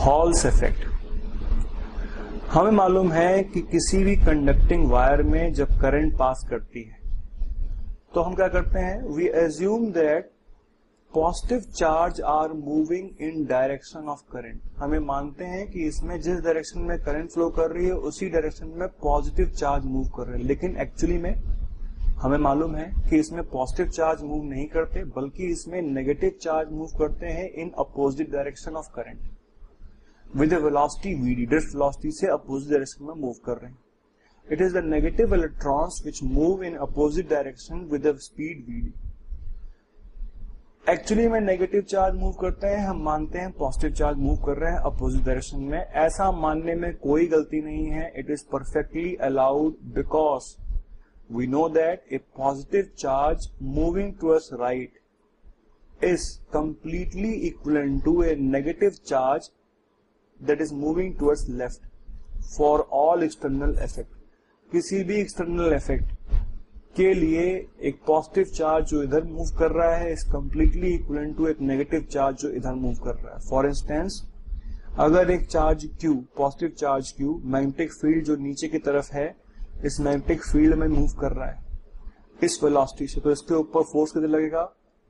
Halls effect. हमें मालूम है कि किसी भी कंडक्टिंग वायर में जब करंट पास करती है तो हम क्या करते हैं, we assume that positive charge are moving in direction of current. हमें मानते हैं कि इसमें जिस डायरेक्शन में करंट फ्लो कर रही है उसी डायरेक्शन में पॉजिटिव चार्ज मूव कर रहे हैं, लेकिन एक्चुअली में हमें मालूम है कि इसमें पॉजिटिव चार्ज मूव नहीं करते बल्कि इसमें नेगेटिव चार्ज मूव करते हैं in opposite direction of current with velocity vd, drift velocity से अपोजिट डायरेक्शन में मूव कर रहे हैं। It is the negative electrons which move in opposite direction with speed vd। Actually में नेगेटिव चार्ज मूव करते हैं, हम मानते हैं पॉजिटिव चार्ज मूव कर रहे हैं अपोजिट डायरेक्शन में। ऐसा मानने में कोई गलती नहीं है, it is perfectly allowed because we know that a positive charge moving towards right is completely equivalent to a negative charge that is moving towards left for all external effect। किसी भी external effect के लिए एक positive charge जो इधर move कर रहा है इज कंप्लीटली इक्विवेलेंट टू एक नेगेटिव चार्ज जो इधर मूव कर रहा है। फॉर इंस्टेंस, अगर एक charge Q, positive charge Q magnetic field जो नीचे की तरफ है इस मैग्नेटिक फील्ड में मूव कर रहा है इस वेलोसिटी से, तो इसके ऊपर फोर्स किधर लगेगा,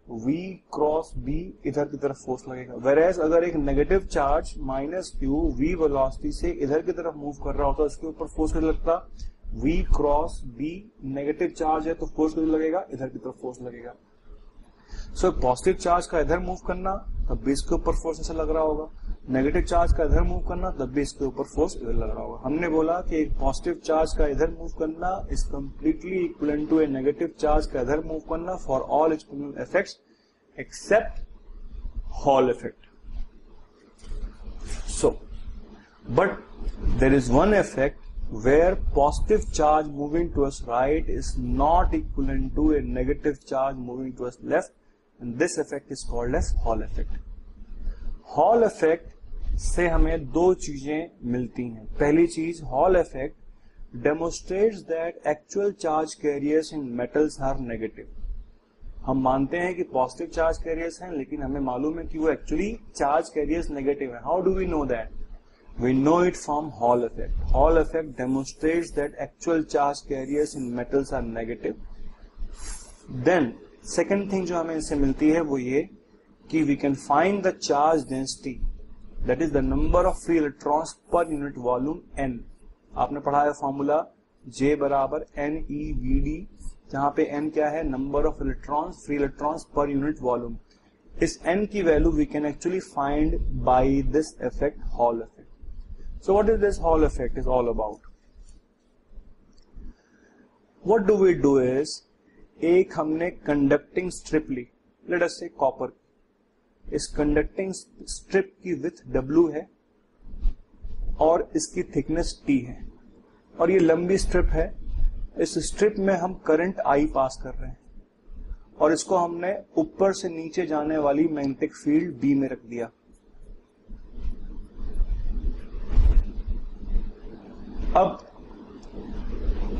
V क्रॉस B इधर की तरफ फोर्स लगेगा। वेरएज अगर एक negative charge -Q V velocity से इधर की तरफ मूव कर रहा होता तो इसके ऊपर फोर्स किधर लगता, V cross B। Negative charge है तो फोर्स किधर लगेगा, इधर की तरफ फोर्स लगेगा। सो पॉजिटिव चार्ज का इधर मूव करना तब भी इसके ऊपर फोर्स ऐसा लग रहा होगा, नेगेटिव चार्ज का इधर मूव करना तब भी इसके ऊपर फोर्स इधर लग रहा होगा। हमने बोला कि एक पॉजिटिव चार्ज का इधर मूव करना is completely equivalent to a negative charge का इधर मूव करना for all external effects except Hall effect. So but there is one effect where positive charge moving towards right is not equivalent to a negative charge moving towards left, and this effect is called as Hall effect। Hall effect से हमें दो चीजें मिलती हैं। पहली चीज, Hall effect demonstrates that actual charge carriers in metals are negative। हम मानते हैं कि पॉजिटिव चार्ज कैरियर्स हैं लेकिन हमें मालूम है कि वो एक्चुअली चार्ज कैरियर्स नेगेटिव है। How do we know that? We know it from Hall effect। Hall effect demonstrates that actual charge carriers in metals are negative। Then second thing जो हमें इससे मिलती है वो ये कि we can find the charge density, that is the number of free electrons per unit volume n। आपने पढ़ा है फॉर्मूला J बराबर NeVd, जहां पे n क्या है, number of electrons, free electrons per unit volume. इस n की value we can actually find by this effect, Hall effect। So what is this Hall effect is all about? What do we do is, एक हमने conducting strip ली, let us से copper. इस conducting strip की width W है और इसकी thickness T है और ये लंबी स्ट्रिप है। इस स्ट्रिप में हम करंट I पास कर रहे हैं और इसको हमने ऊपर से नीचे जाने वाली मैग्नेटिक फील्ड B में रख दिया। अब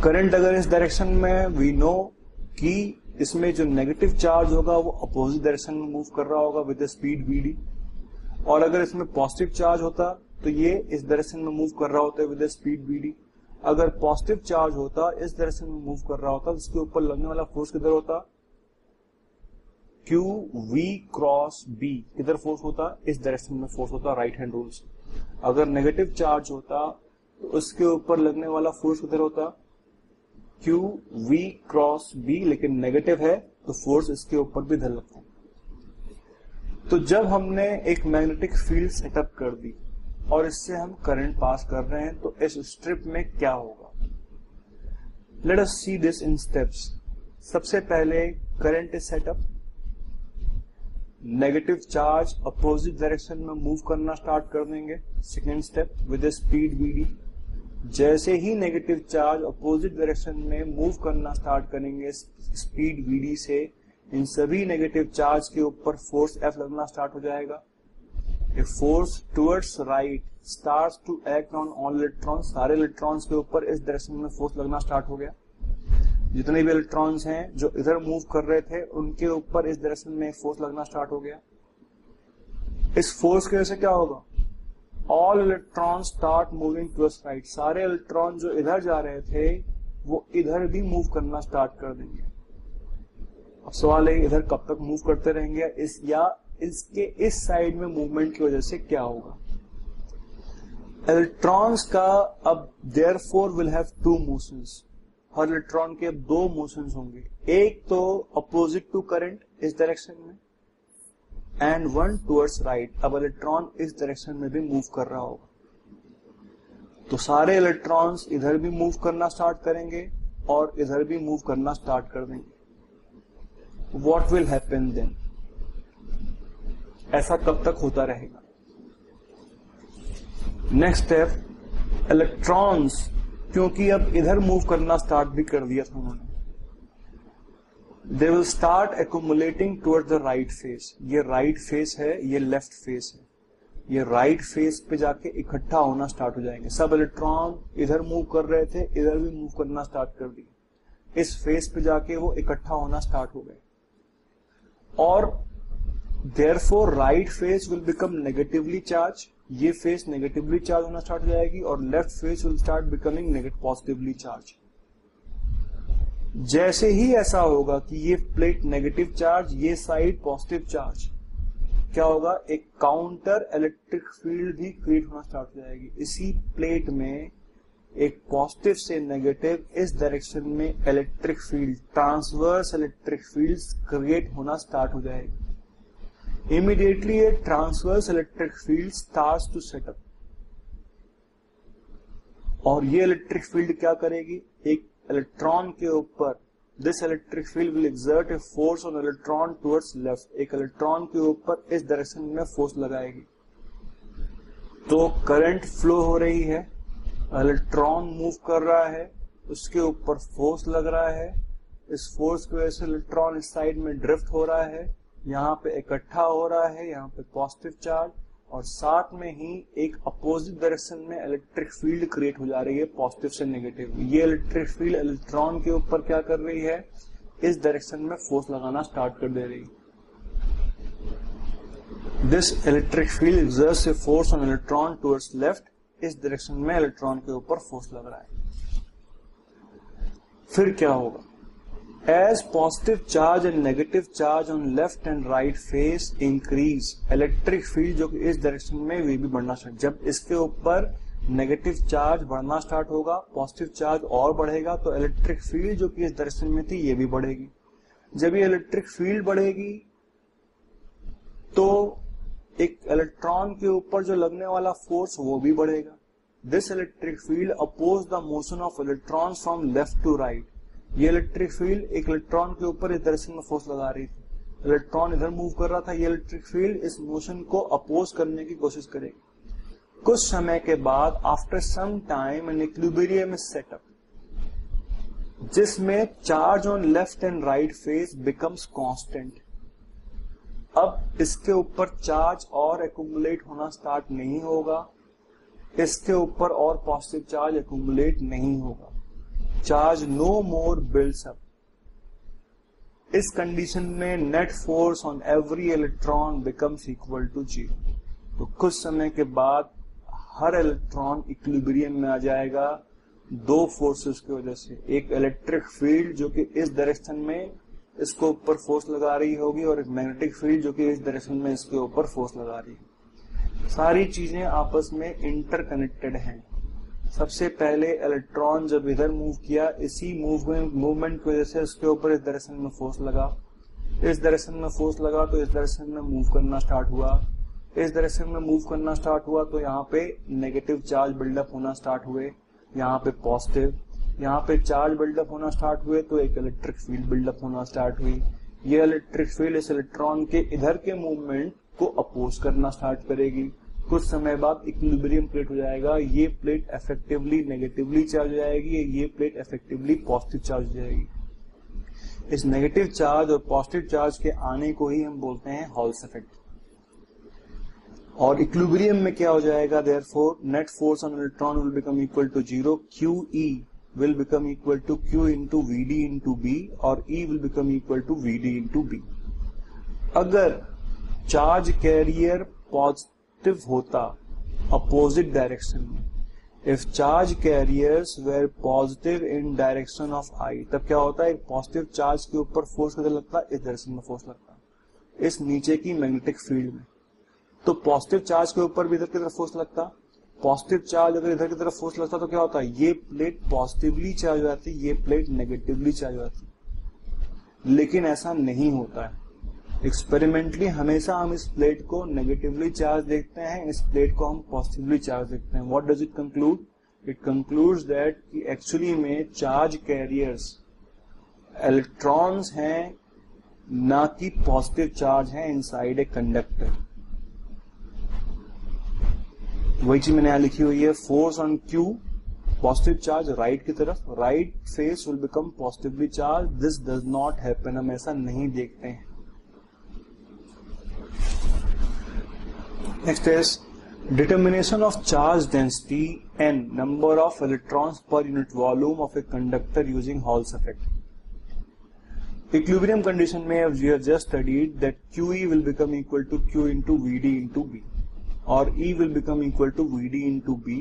करंट अगर इस डायरेक्शन में, वी नो कि इसमें जो नेगेटिव चार्ज होगा वो अपोजिट डायरेक्शन में मूव कर रहा होगा विद स्पीड vd, और अगर इसमें पॉजिटिव चार्ज होता तो ये इस डायरेक्शन में मूव कर रहा होता विद स्पीड vd। अगर पॉजिटिव चार्ज होता इस डायरेक्शन में मूव कर रहा होता तो इसके ऊपर लगने वाला फोर्स किधर होता, q v क्रॉस b। किधर फोर्स होता, इस डायरेक्शन में फोर्स होता, राइट हैंड रूल से। अगर नेगेटिव चार्ज होता तो उसके ऊपर लगने वाला फोर्स किधर होता, Q V क्रॉस B, लेकिन नेगेटिव है तो फोर्स इसके ऊपर भी इधर लगता है। तो जब हमने एक मैग्नेटिक फील्ड सेटअप कर दी और इससे हम करंट पास कर रहे हैं तो इस स्ट्रिप में क्या होगा, let us see this in steps. सबसे पहले current is setup, negative charge opposite direction में मूव करना स्टार्ट कर देंगे। Second step, with speed vd। जैसे ही नेगेटिव चार्ज अपोजिट डायरेक्शन में मूव करना स्टार्ट करेंगे स्पीड vd से, इन सभी नेगेटिव चार्ज के ऊपर फोर्स F लगना स्टार्ट हो जाएगा। A force towards right starts to act on all electrons. सारे इलेक्ट्रॉन्स के ऊपर इस डायरेक्शन में फोर्स लगना स्टार्ट हो गया। जितने भी इलेक्ट्रॉन्स हैं जो इधर मूव कर रहे थे उनके ऊपर इस डायरेक्शन में फोर्स लगना स्टार्ट हो गया। इस फोर्स की वजह से क्या होगा, all electron start moving towards right, सारे इलेक्ट्रॉन जो इधर जा रहे थे वो इधर भी मूव करना स्टार्ट कर देंगे। अब सवाल है इधर कब तक मूव करते रहेंगे, इस या इसके इस साइड में मूवमेंट की वजह से क्या होगा। इलेक्ट्रॉन्स का अब therefore will have two motions, हर इलेक्ट्रॉन के अब दो मोशंस होंगे, एक तो अपोजिट टू करंट इस डायरेक्शन में एंड वन टुवर्ड्स राइट। अब इलेक्ट्रॉन इस डायरेक्शन में भी मूव कर रहा होगा, तो सारे इलेक्ट्रॉन्स इधर भी मूव करना स्टार्ट करेंगे और इधर भी मूव करना स्टार्ट कर देंगे। व्हाट विल हैपन देन, ऐसा कब तक होता रहेगा। नेक्स्ट स्टेप, इलेक्ट्रॉन्स क्योंकि अब इधर मूव करना स्टार्ट भी कर दिया था उन्होंने, they will start accumulating toward the right face. ये राइट फेस है, ये लेफ्ट फेस है, ये राइट फेस पे जाके इकट्ठा होना स्टार्ट हो जाएंगे। सब इलेक्ट्रॉन इधर मूव कर रहे थे, इधर भी मूव करना स्टार्ट कर दिए, इस फेस पे जाके वो इकट्ठा होना स्टार्ट हो गए और therefore right face will become negatively charge, ये फेस नेगेटिवली चार्ज होना स्टार्ट हो जाएगी और left face will start becoming positively charge. जैसे ही ऐसा होगा कि ये प्लेट नेगेटिव चार्ज, ये साइड पॉजिटिव चार्ज, क्या होगा, एक काउंटर इलेक्ट्रिक फील्ड भी क्रिएट होना स्टार्ट हो जाएगी। इसी प्लेट में एक पॉजिटिव से नेगेटिव इस डायरेक्शन में electric field, transverse electric field create होना स्टार्ट हो जाएगी। इमीडिएटली ये transverse electric field starts to set up और ये इलेक्ट्रिक फील्ड क्या करेगी, एक इलेक्ट्रॉन के ऊपर, this electric field will exert a force on electron towards left, एक इलेक्ट्रॉन के ऊपर इस डायरेक्शन में फोर्स लगाएगी। तो करंट फ्लो हो रही है, इलेक्ट्रॉन मूव कर रहा है, उसके ऊपर फोर्स लग रहा है, इस फोर्स की वजह से इलेक्ट्रॉन इस साइड में ड्रिफ्ट हो रहा है, यहाँ पे इकट्ठा हो रहा है, यहाँ पे पॉजिटिव चार्ज और साथ में ही एक अपोजिट डायरेक्शन में इलेक्ट्रिक फील्ड क्रिएट हो जा रही है पॉजिटिव से नेगेटिव। ये इलेक्ट्रिक फील्ड इलेक्ट्रॉन के ऊपर क्या कर रही है, इस डायरेक्शन में फोर्स लगाना स्टार्ट कर दे रही है। This electric field exerts a force on electron towards left, इस डायरेक्शन में इलेक्ट्रॉन के ऊपर फोर्स लग रहा है। फिर क्या होगा, as positive charge and negative charge on left and right face increase, electric field जो कि इस डायरेक्शन में वे भी बढ़ना स्टार्ट, जब इसके ऊपर नेगेटिव चार्ज बढ़ना स्टार्ट होगा, पॉजिटिव चार्ज और बढ़ेगा, तो इलेक्ट्रिक फील्ड जो कि इस डायरेक्शन में थी ये भी बढ़ेगी। जब ये इलेक्ट्रिक फील्ड बढ़ेगी तो एक इलेक्ट्रॉन के ऊपर जो लगने वाला फोर्स वो भी बढ़ेगा। This electric field oppose the motion of electrons from left to right, ये इलेक्ट्रिक फील्ड एक इलेक्ट्रॉन के ऊपर इस डायरेक्शन में फोर्स लगा रही थी, इलेक्ट्रॉन इधर मूव कर रहा था, ये इलेक्ट्रिक फील्ड इस मोशन को अपोज करने की कोशिश करेगी। कुछ समय के बाद after some time an equilibrium is set up, जिसमें charge on left and right face becomes constant. अब इसके ऊपर चार्ज और एक्यूमुलेट होना स्टार्ट नहीं होगा, इसके ऊपर और पॉजिटिव चार्ज एक्यूमुलेट नहीं होगा, charge no more builds up. इस कंडीशन में net force on every electron becomes equal to 0। तो कुछ समय के बाद हर इलेक्ट्रॉन इक्विलिब्रियम में आ जाएगा दो फोर्सेस की वजह से, एक इलेक्ट्रिक फील्ड जो कि इस डायरेक्शन में इसको ऊपर फोर्स लगा रही होगी और एक मैग्नेटिक फील्ड जो कि इस डायरेक्शन में इसके ऊपर फोर्स लगा रही है। सारी चीजें आपस में इंटरकनेक्टेड हैं। सबसे पहले इलेक्ट्रॉन जब इधर मूव किया, इसी मूवमेंट की वजह से उसके ऊपर इस डायरेक्शन में फोर्स लगा, इस डायरेक्शन में फोर्स लगा तो इस डायरेक्शन में मूव करना स्टार्ट हुआ, इस डायरेक्शन में मूव करना स्टार्ट हुआ तो यहाँ पे नेगेटिव चार्ज बिल्डअप होना स्टार्ट हुए, यहाँ पे पॉजिटिव, यहाँ पे चार्ज बिल्डअप होना स्टार्ट हुए तो एक इलेक्ट्रिक फील्ड बिल्डअप होना स्टार्ट हुई। ये इलेक्ट्रिक फील्ड इस इलेक्ट्रॉन के इधर के मूवमेंट को अपोज करना स्टार्ट करेगी। कुछ समय बाद इक्विलिब्रियम प्लेट हो जाएगा, ये प्लेट इफेक्टिवली नेगेटिवली चार्ज हो जाएगी, ये प्लेट इफेक्टिवली पॉजिटिव चार्ज हो जाएगी। इस नेगेटिव चार्ज और पॉजिटिव चार्ज के आने को ही हम बोलते हैं हॉल्स इफेक्ट। और इक्विलिब्रियम में क्या हो जाएगा, therefore net force on electron will become equal to 0, QE will become equal to Q into VD into B और E will become equal to VD into B। अगर चार्ज कैरियर पॉजिटिव होता opposite direction में. If charge carriers were positive in direction of I, तब क्या होता है, एक positive charge के ऊपर फोर्स किधर लगता है, इस डायरेक्शन में फोर्स लगता है, इस नीचे की मैग्नेटिक फील्ड में. तो पॉजिटिव चार्ज के ऊपर भी इधर की तरफ फोर्स लगता. पॉजिटिव चार्ज अगर इधर की तरफ फोर्स लगता तो क्या होता है, ये प्लेट पॉजिटिवली चार्ज हो जाती, ये प्लेट नेगेटिवली चार्ज हो जाती. लेकिन ऐसा नहीं होता है. एक्सपेरिमेंटली हमेशा हम इस प्लेट को नेगेटिवली चार्ज देखते हैं, इस प्लेट को हम पॉजिटिवली चार्ज देखते हैं. What does it conclude? It concludes that कि एक्चुअली में चार्ज कैरियर्स इलेक्ट्रॉन्स हैं, ना कि पॉजिटिव चार्ज हैं इनसाइड ए कंडक्टर. वही चीज मैंने यहां लिखी हुई है. Force on Q, positive charge right की तरफ, right face will become positively charge. This does not happen, हम ऐसा नहीं देखते हैं. Next is determination of charge density n, number of electrons per unit volume of a conductor using Hall's effect. Equilibrium condition में we have just studied that QE will become equal to Q into VD into B, और E will become equal to VD into B.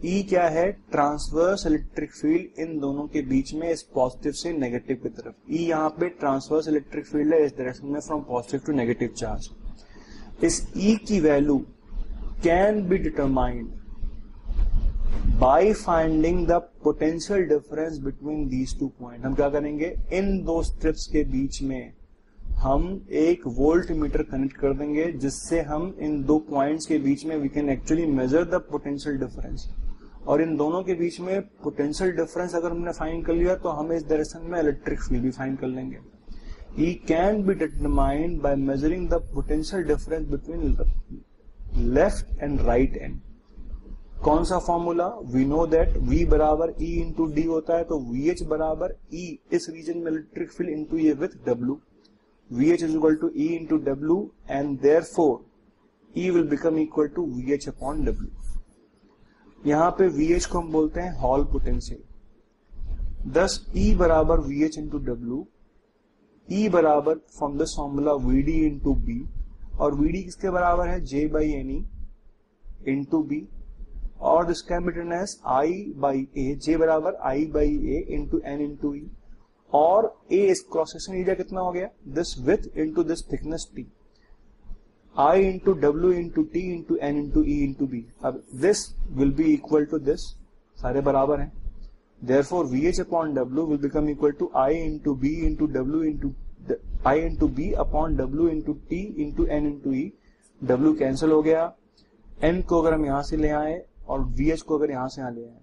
E क्या है, transverse electric field इन दोनों के बीच में, इस positive से नेगेटिव की तरफ. E यहाँ पे ट्रांसवर्स इलेक्ट्रिक फील्ड है इस डायरेक्शन में, from positive to negative charge. इस E की value can be determined by finding the potential difference between these two point. हम क्या करेंगे, इन दो स्ट्रिप्स के बीच में हम एक वोल्ट मीटर कनेक्ट कर देंगे, जिससे हम इन दो पॉइंट्स के बीच में we can actually measure the potential difference. और इन दोनों के बीच में पोटेंशियल डिफरेंस अगर हमने फाइंड कर लिया तो हम इस डायरेक्शन में इलेक्ट्रिक फील्ड भी फाइंड कर लेंगे. E can be determined by measuring the potential difference between the left and right end. कौन सा formula? We know that V बराबर E into D होता है, तो VH बराबर E इस रीजन में इलेक्ट्रिक फील्ड इंटू ये with W. VH is equal to E into W and therefore E will become equal to VH upon W. यहाँ पे VH को हम बोलते हैं हॉल पोटेंशियल. thus E बराबर VH into W, E बराबर from this formula VD into B, और VD किसके बराबर है, J by N E into B, और this can be written as I by A, J बराबर I by A into N into E, और A इस cross section area कितना हो गया, this width into this thickness T, I into W into T into N into E into B. अब this will be equal to this, सारे बराबर हैं. Therefore, VH upon W will become equal to I into B into W into I into B upon W into T into N into E. W cancel हो गया. N को अगर हम यहां से ले आए और VH को अगर यहां से यहां ले आए,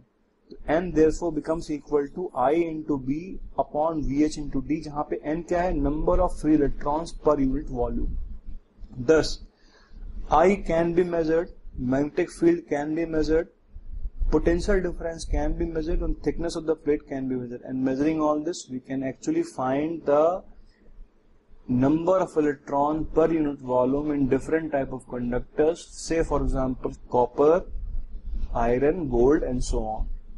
तो N therefore becomes equal to I into B upon VH into D, जहां पे N क्या है, number of free electrons per unit volume. Thus, I can be measured, magnetic field can be measured, potential difference can be measured, and thickness of the plate can be measured. And measuring all this, we can actually find the number of electron per unit volume in different type of conductors, say for example copper, iron, gold and so on.